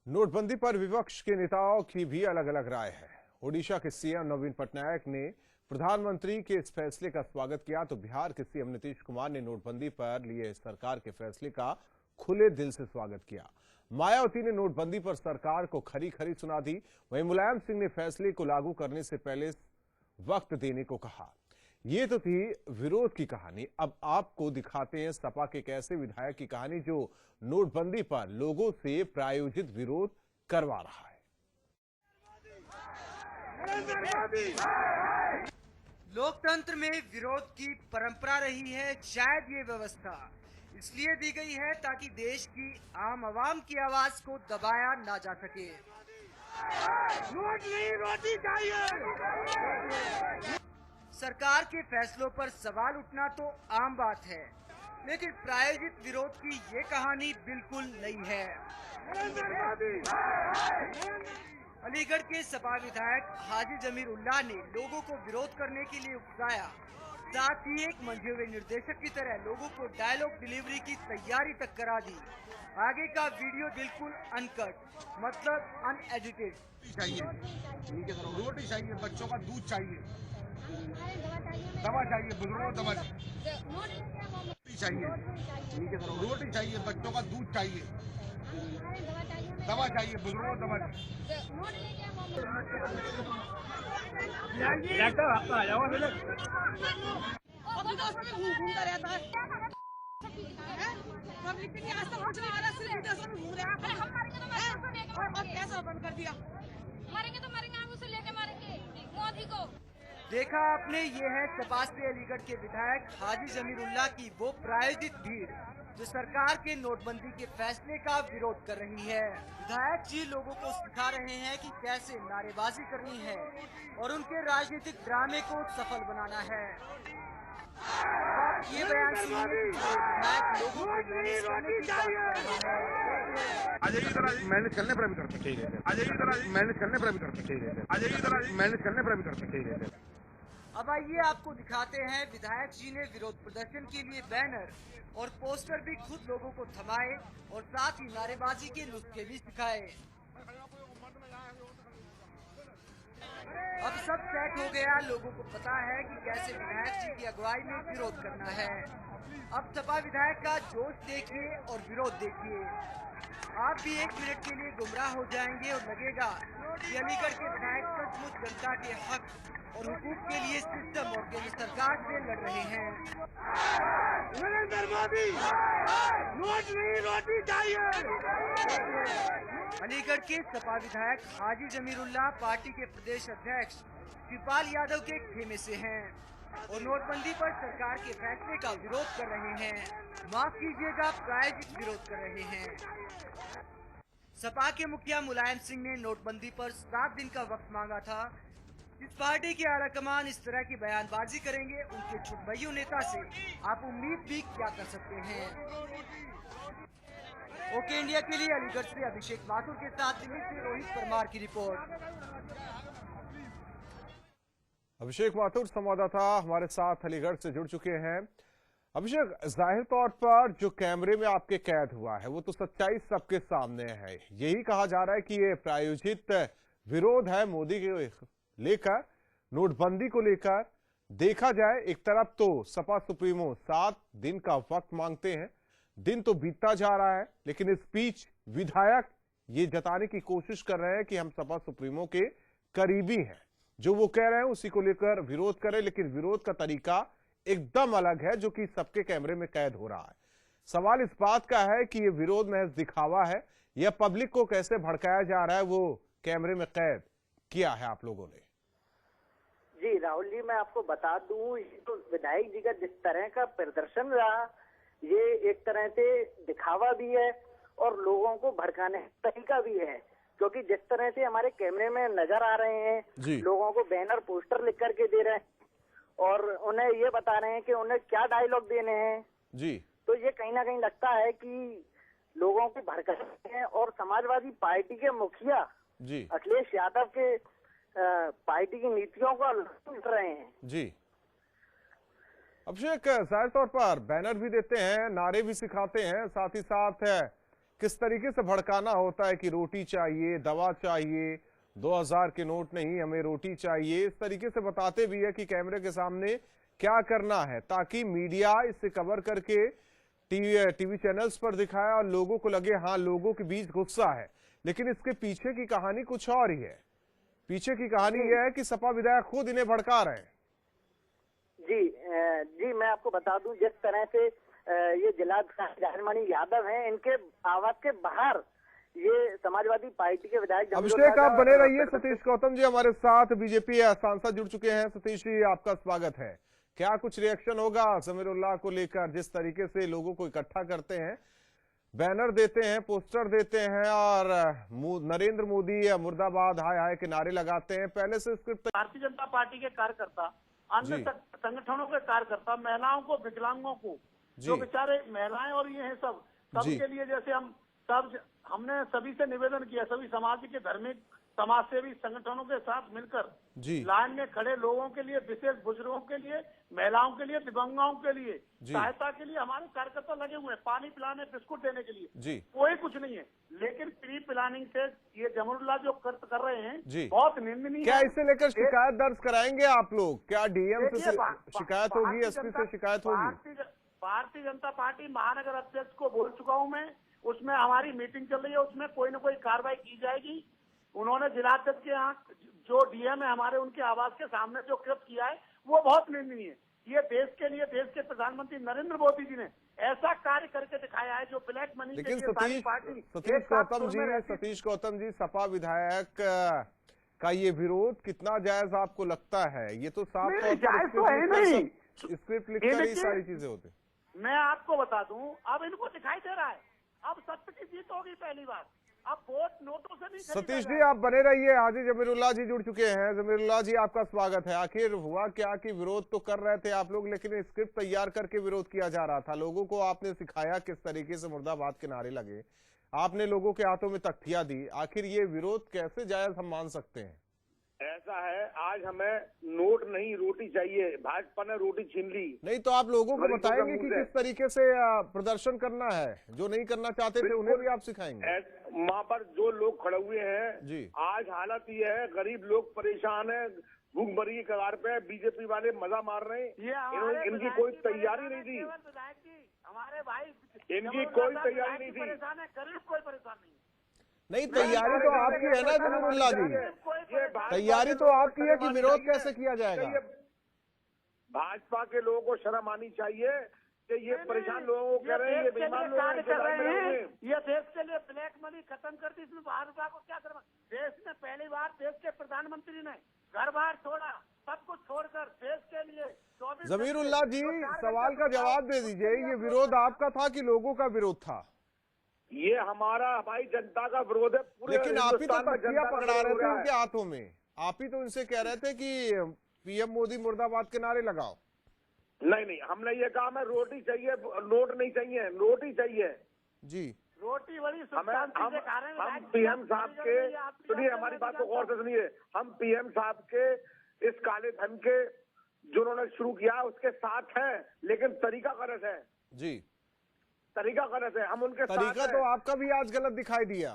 नोटबंदी पर विपक्ष के नेताओं की भी अलग अलग राय है। ओडिशा के सीएम नवीन पटनायक ने प्रधानमंत्री के इस फैसले का स्वागत किया, तो बिहार के सीएम नीतीश कुमार ने नोटबंदी पर लिए सरकार के फैसले का खुले दिल से स्वागत किया। मायावती ने नोटबंदी पर सरकार को खरी खरी सुना दी। वहीं मुलायम सिंह ने फैसले को लागू करने से पहले वक्त देने को कहा। ये तो थी विरोध की कहानी। अब आपको दिखाते हैं सपा के एक ऐसे विधायक की कहानी जो नोटबंदी पर लोगों से प्रायोजित विरोध करवा रहा है। लोकतंत्र में विरोध की परंपरा रही है। शायद ये व्यवस्था इसलिए दी गई है ताकि देश की आम आवाम की आवाज को दबाया ना जा सके। नोट नहीं, रोटी चाहिए। सरकार के फैसलों पर सवाल उठना तो आम बात है, लेकिन प्रायोजित विरोध की ये कहानी बिल्कुल नई है। अलीगढ़ के सपा विधायक हाजी जमीर उल्लाह ने लोगों को विरोध करने के लिए उकसाया, साथ ही एक मंझे हुए निर्देशक की तरह लोगों को डायलॉग डिलीवरी की तैयारी तक करा दी। आगे का वीडियो बिल्कुल अनकट, मतलब अनएडिटेड। रोटी चाहिए, बच्चों का दूध चाहिए, दवा चाहिए, बुजुर्गों को दवा चाहिए, रोटी चाहिए, बच्चों का दूध चाहिए, दवा चाहिए, बुजुर्गों को दवा घूमता रहता है। पब्लिक के लिए आज तक कुछ नहीं करा, सिर्फ विदेशों में घूम रहा है और कैसा बंद कर दिया। मारेंगे तो मारेंगे, आग उसे लेके मारेंगे मोदी को। देखा आपने, ये है सपा से अलीगढ़ के विधायक हाजी जमीर उल्लाह की वो प्रायोजित भीड़ जो सरकार के नोटबंदी के फैसले का विरोध कर रही है। विधायक जी लोगों को सिखा रहे हैं कि कैसे नारेबाजी करनी है और उनके राजनीतिक ड्रामे को सफल बनाना है। ये बयान सुनिए, विधायक लोगों को मैनेज करने की बात कर रहा है। मैनेज करने पर भी करते, ठीक है। मैनेज करने पर भी करते, ठीक है। मैनेज करने पर भी करते, ठीक है। अब आइए आपको दिखाते हैं विधायक जी ने विरोध प्रदर्शन के लिए बैनर और पोस्टर भी खुद लोगों को थमाए और साथ ही नारेबाजी के नुस्खे भी सिखाए। अब सब सेट हो गया, लोगों को पता है कि कैसे विधायक जी की अगुवाई में विरोध करना है। अब सपा विधायक का जोश देखिए और विरोध देखिए। आप भी एक मिनट के लिए गुमराह हो जाएंगे और लगेगा कि अलीगढ़ के विधायक सचमुच जनता के हक और हुकूक के लिए सिस्टम और केंद्र सरकार से लड़ रहे हैं। नरेंद्र मोदी, नोट नहीं, रोटी चाहिए। अलीगढ़ के सपा विधायक हाजी जमीर उल्लाह पार्टी के प्रदेश अध्यक्ष शिवपाल यादव के खेमे से हैं और नोटबंदी पर सरकार के फैसले का विरोध कर रहे हैं। माफ कीजिएगा, प्रायोजित विरोध कर रहे हैं। सपा के मुखिया मुलायम सिंह ने नोटबंदी पर 7 दिन का वक्त मांगा था। इस पार्टी के आलाकमान इस तरह की बयानबाजी करेंगे, उनके छुटभइयों नेता से आप उम्मीद भी क्या कर सकते हैं। ओके इंडिया के लिए अलीगढ़ से अभिषेक माथुर के साथ दिल्ली से रोहित परमार की रिपोर्ट। अभिषेक माथुर संवाददाता हमारे साथ अलीगढ़ से जुड़ चुके हैं। अभिषेक, जाहिर तौर पर जो कैमरे में आपके कैद हुआ है वो तो सच्चाई सबके सामने है। यही कहा जा रहा है कि ये प्रायोजित विरोध है मोदी के लेकर, नोटबंदी को लेकर। देखा जाए, एक तरफ तो सपा सुप्रीमो 7 दिन का वक्त मांगते हैं, दिन तो बीतता जा रहा है, लेकिन इस बीच विधायक ये जताने की कोशिश कर रहे हैं कि हम सपा सुप्रीमो के करीबी हैं, जो वो कह रहे हैं उसी को लेकर विरोध करें, लेकिन विरोध का तरीका एकदम अलग है जो कि सबके कैमरे में कैद हो रहा है। सवाल इस बात का है कि ये विरोध महज दिखावा है या पब्लिक को कैसे भड़काया जा रहा है वो कैमरे में कैद किया है आप लोगों ने। जी राहुल जी, मैं आपको बता दूं, ये तो विधायक जी का जिस तरह का प्रदर्शन रहा, ये एक तरह से दिखावा भी है और लोगों को भड़काने का तरीका भी है, क्योंकि जिस तरह से हमारे कैमरे में नजर आ रहे हैं, लोगों को बैनर पोस्टर लिख करके दे रहे हैं और उन्हें ये बता रहे हैं कि उन्हें क्या डायलॉग देने हैं जी, तो ये कहीं ना कहीं लगता है कि लोगों को भड़का रहे हैं और समाजवादी पार्टी के मुखिया जी अखिलेश यादव के पार्टी की नीतियों को लूट रहे हैं। जी अभिषेक, जाहिर तौर पर बैनर भी देते हैं, नारे भी सिखाते हैं, साथ ही साथ किस तरीके से भड़काना होता है कि रोटी चाहिए, दवा चाहिए, 2000 के नोट नहीं, हमें रोटी चाहिए। इस तरीके से बताते भी है कि कैमरे के सामने क्या करना है, ताकि मीडिया इसे कवर करके टीवी चैनल्स पर दिखाए और लोगों को लगे हाँ लोगों के बीच गुस्सा है। लेकिन इसके पीछे की कहानी कुछ और ही है। पीछे की कहानी यह है कि सपा विधायक खुद इन्हें भड़का रहे हैं। जी मैं आपको बता दूं, जिस तरह से ये जिलाधिकारी जाहिरमणि यादव हैं, इनके आवाज के बाहर ये समाजवादी पार्टी के विधायक अभिषेक, आप बने रहिए। सतीश गौतम जी हमारे साथ बीजेपी सांसद जुड़ चुके हैं। सतीश जी, आपका स्वागत है। क्या कुछ रिएक्शन होगा जमीरुल्लाह को लेकर? जिस तरीके से लोगों को इकट्ठा करते हैं, बैनर देते हैं, पोस्टर देते हैं और नरेंद्र मोदी या मुर्दाबाद हाय हाय के नारे लगाते हैं। पहले से स्क्रिप्ट भारतीय जनता पार्टी के कार्यकर्ता, अन्य संगठनों के कार्यकर्ता, महिलाओं को, विकलांगों को, जो बेचारे महिलाएं और ये हैं सबके लिए, जैसे हमने सभी से निवेदन किया, सभी समाज के धार्मिक समाज सेवी संगठनों के साथ मिलकर लाइन में खड़े लोगों के लिए, विशेष बुजुर्गों के लिए, महिलाओं के लिए, दिव्यांगों के लिए सहायता के लिए हमारे कार्यकर्ता लगे हुए हैं। पानी पिलाने, बिस्कुट देने के लिए कोई कुछ नहीं है। लेकिन प्री प्लानिंग से ये जमीरुल्लाह जो कर रहे हैं बहुत निंदनीय। क्या इसे लेकर शिकायत दर्ज कराएंगे आप लोग? क्या डीएम से शिकायत होगी, एसपी से शिकायत होगी? भारतीय जनता पार्टी महानगर अध्यक्ष को बोल चुका हूं मैं, उसमें हमारी मीटिंग चल रही है, उसमें कोई न कोई कार्रवाई की जाएगी। उन्होंने जिलाध्यक्ष के यहाँ जो डीएम है हमारे, उनके आवास के सामने जो कृत्य किया है वो बहुत निंदनीय है। ये देश के लिए, देश के प्रधानमंत्री नरेंद्र मोदी जी ने ऐसा कार्य करके दिखाया है जो ब्लैक मनी। लेकिन सतीश गौतम जी, सपा विधायक का ये विरोध कितना जायज आपको लगता है? ये तो साफ तौर पर स्क्रिप्ट लिखकर ही सारी चीजें होती। मैं आपको बता दूं, अब इनको दिखाई दे रहा है, अब सत्य की जीत होगी पहली बार। अब वोट नोटों से नहीं। सतीश जी, आप बने रहिए। हाजी जमीरुल्लाह जी जुड़ चुके हैं। जमीरुल्लाह जी, आपका स्वागत है। आखिर हुआ क्या कि विरोध तो कर रहे थे आप लोग, लेकिन स्क्रिप्ट तैयार करके विरोध किया जा रहा था। लोगों को आपने सिखाया किस तरीके से मुर्दाबाद के नारे लगे, आपने लोगों के हाथों में तख्तियां दी। आखिर ये विरोध कैसे जायज हम मान सकते हैं? ऐसा है, आज हमें नोट नहीं रोटी चाहिए। भाजपा ने रोटी छीन ली। नहीं तो आप लोगों को बताएंगे कि किस तरीके से प्रदर्शन करना है। जो नहीं करना चाहते थे उन्हें भी आप सिखाएंगे। वहाँ पर जो लोग खड़े हुए हैं, आज हालत ये है, गरीब लोग परेशान है, भूखमरी की कगार पे। बीजेपी वाले मजा मार रहे हैं। इनकी कोई तैयारी नहीं थी, हमारे भाई इनकी कोई तैयारी नहीं थी। गरीब कोई परेशान नहीं, तैयारी तो आपकी है ना जमीरुल्लाह जी, तैयारी तो आपकी है कि विरोध कैसे किया जाएगा। भाजपा के लोगों को शर्म आनी चाहिए कि ये परेशान लोगों को कह रहे हैं, ये बेईमान लोग कर रहे हैं। ये देश के लिए ब्लैक मनी खत्म कर दी, इसमें बाहर को क्या करना। देश में पहली बार देश के प्रधानमंत्री ने घर बार छोड़ा, सब कुछ छोड़कर देश के लिए। जमीरुल्लाह जी, सवाल का जवाब दे दीजिए, ये विरोध आपका था कि लोगों का विरोध था? ये हमारा, हमारी जनता का विरोध है। लेकिन आप ही तो तख्तियां पकड़ा रहे थे उनके हाथों में। आप ही तो उनसे कह रहे थे कि पीएम मोदी मुर्दाबाद के नारे लगाओ। नहीं, हमने ये कहा हमें रोटी चाहिए, नोट नहीं चाहिए, रोटी चाहिए जी। रोटी बड़ी हम पीएम साहब के, सुनिए हमारी बात को गौर से सुनिए, हम पीएम साहब के इस काले धन के जो उन्होंने शुरू किया उसके साथ हैं, लेकिन तरीका गलत है जी। तरीका गलत है, हम उनके साथ। तरीका तो आपका भी आज गलत दिखाई दिया।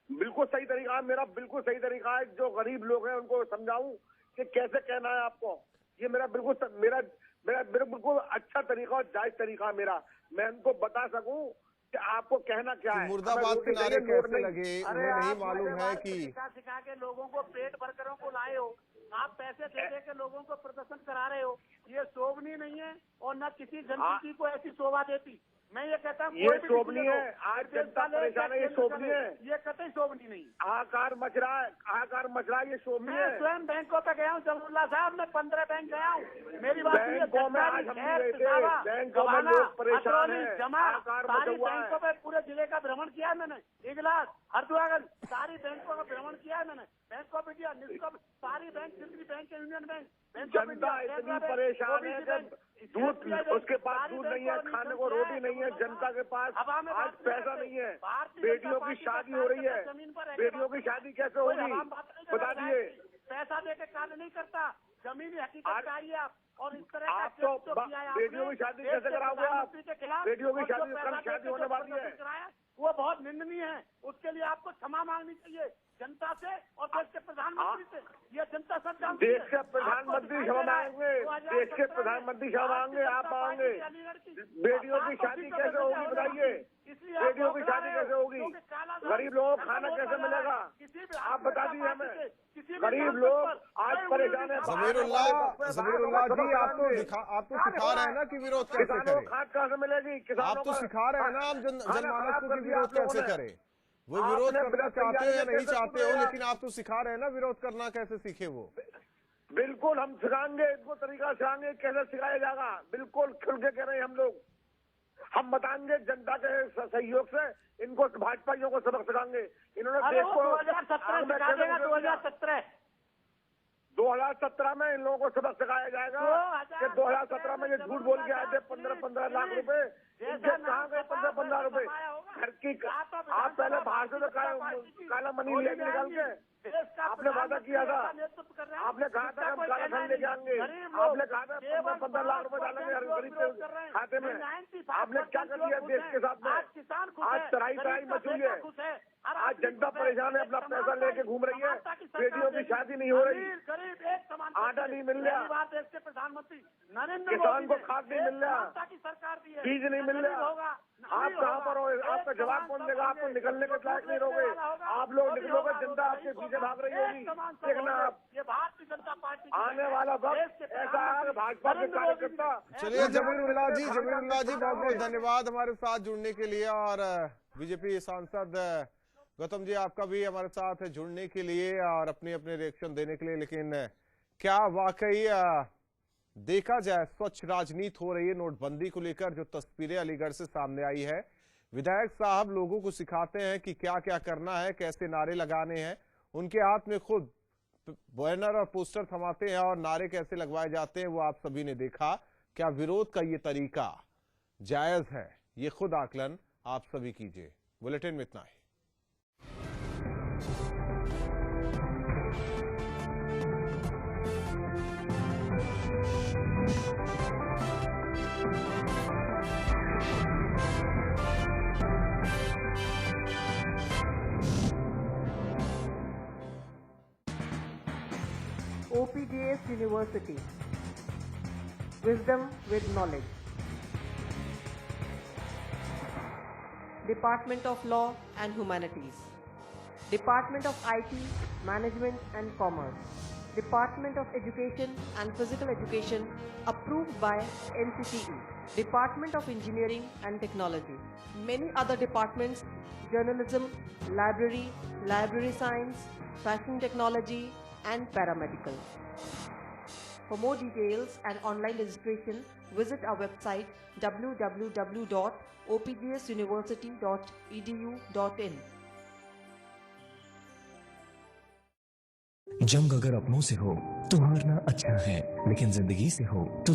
बिल्कुल सही तरीका है, मेरा बिल्कुल सही तरीका है। जो गरीब लोग हैं उनको समझाऊं कि कैसे कहना है आपको। ये मेरा बिल्कुल अच्छा तरीका और जायज तरीका है मेरा। मैं उनको बता सकूं कि आपको कहना क्या है। मुर्दाबाद के नारे कैसे लगे, उन्हें नहीं मालूम है कि सिखा के लोगों को पेट वर्करों को लाए हो, आप पैसे दे के लोगों को प्रदर्शन करा रहे हो। ये शोभनीय नहीं है और न किसी जनता को ऐसी शोभा देती। मैं ये कहता हूँ ये शोभनीय है, आज जनता परेशान है, ये शोभनीय है, ये कतई शोभनीय नहीं। हाहाकार मच रहा है, ये शोभनीय है। स्वयं बैंकों पे गया हूँ जमीरुल्लाह साहब, मैं 15 बैंक गया हूँ। मेरी बात बैंकों में आज हम नहीं गए थे, बैंकों में लोग परेशान है, हाहाकार मचा हुआ है। बैंकों पे पूरे जिले का भ्रमण किया है मैंने, इगलास, हरिद्वार, सारी बैंकों का भ्रमण किया है मैंने। बैंक ऑफ इंडिया, निस्कॉम, सारी बैंक, जितनी बैंक है, यूनियन बैंक। जनता इतनी परेशान है, दूध उसके पास दूध नहीं है, खाने को रोटी नहीं है, जनता के पास आज पैसा नहीं है। बेटियों की शादी हो रही है, बेटियों की शादी कैसे होगी बता दिए। पैसा देकर कार्य नहीं करता, जमीनी हकीकत चाहिए आप। और इस तरह आप तो बेटियों की शादी कैसे कराओगे आप? बेटियों की शादी कल शादी होने वाली है, वो बहुत निंदनीय है। उसके लिए आपको क्षमा मांगनी चाहिए जनता से और देश के प्रधानमंत्री से। ये जनता सब जानती है। देश के प्रधानमंत्री क्षमा मांगेंगे, देश के प्रधानमंत्री क्षमा मांगेंगे, आप मांगेंगे। बेटियों की शादी कैसे होगी बताइए? बेटियों की शादी कैसे होगी? गरीब लोगों को खाना कैसे मिलेगा? आप बता दीजिए हमें। गरीब लोग आज परेशान है। जमीरुल्लाह जी, आप तो सिखा रहे हैं ना कि विरोध कैसे किसानों करें। को खाद कहाँ से मिलेगी? आप तो सिखा रहे हैं ना हम जनमानस को कि विरोध कैसे करें। वो विरोध करना चाहते हो या नहीं चाहते हो, लेकिन आप तो सिखा रहे हैं ना विरोध करना कैसे सीखे वो। बिल्कुल हम सिखाएंगे, इनको तरीका सिखाएंगे कैसे सिखाया जाएगा। बिल्कुल खुल के कह रहे हैं हम लोग। हम बताएंगे जनता के सहयोग से, इनको भाजपाइयों को सबक सिखाएंगे। इन्होंने देश को 2017 में इन लोगों को सबक सिखाया जाएगा कि 2017 में ये झूठ बोल के आए थे 15-15 लाख रुपए। इनके कहाँ गए 15-15 रुपए? घर की आप पहले बाहर से तो काला मनी ले निकाल के आपने वादा किया था। आपने कहा था हम काला धन लेके आएंगे। आपने कहा था 15-15 लाख रुपए डालेंगे हर गरीब के खाते में। आपने क्या कर दिया देश के साथ में? आज तराई मच हुई है। आज जनता परेशान है, अपना पैसा लेके घूम रही है। बेटियों की शादी नहीं हो रही, आटा नहीं मिल रहा, देश के प्रधानमंत्री नरेंद्र किसान को खाद नहीं मिल रहा, की सरकार दी है, बीज नहीं मिल रहा। आप कहाँ पर हो? आपका जवाब कौन देगा? आपको निकलने के लायक नहीं रहोगे। आप लोग निकलोगे, जनता आपके पीछे भाग रही होगी। देखना आप, ये भारतीय जनता पार्टी आने वाला वक्त ऐसा है भाजपा के कार्यकर्ता। चलिए जमीरुल्लाह जी बहुत बहुत धन्यवाद हमारे साथ जुड़ने के लिए। और बीजेपी सांसद गौतम जी, आपका भी हमारे साथ जुड़ने के लिए और अपने रिएक्शन देने के लिए। लेकिन क्या वाकई देखा जाए स्वच्छ राजनीति हो रही है नोटबंदी को लेकर? जो तस्वीरें अलीगढ़ से सामने आई है, विधायक साहब लोगों को सिखाते हैं कि क्या क्या करना है, कैसे नारे लगाने हैं। उनके हाथ में खुद बैनर और पोस्टर थमाते हैं और नारे कैसे लगवाए जाते हैं वो आप सभी ने देखा। क्या विरोध का ये तरीका जायज है? ये खुद आकलन आप सभी कीजिए। बुलेटिन में इतना ही। OPJS University. Wisdom with knowledge. Department of Law and Humanities. Department of IT, Management and Commerce. Department of Education and Physical Education approved by NCTE. Department of Engineering and Technology. Many other departments: journalism, library science, fashion technology and paramedical. For more details and online registration, visit our website www.opjsuniversity.edu.in. जंग अगर अपनों से हो तो हारना अच्छा है, लेकिन जिंदगी से हो तो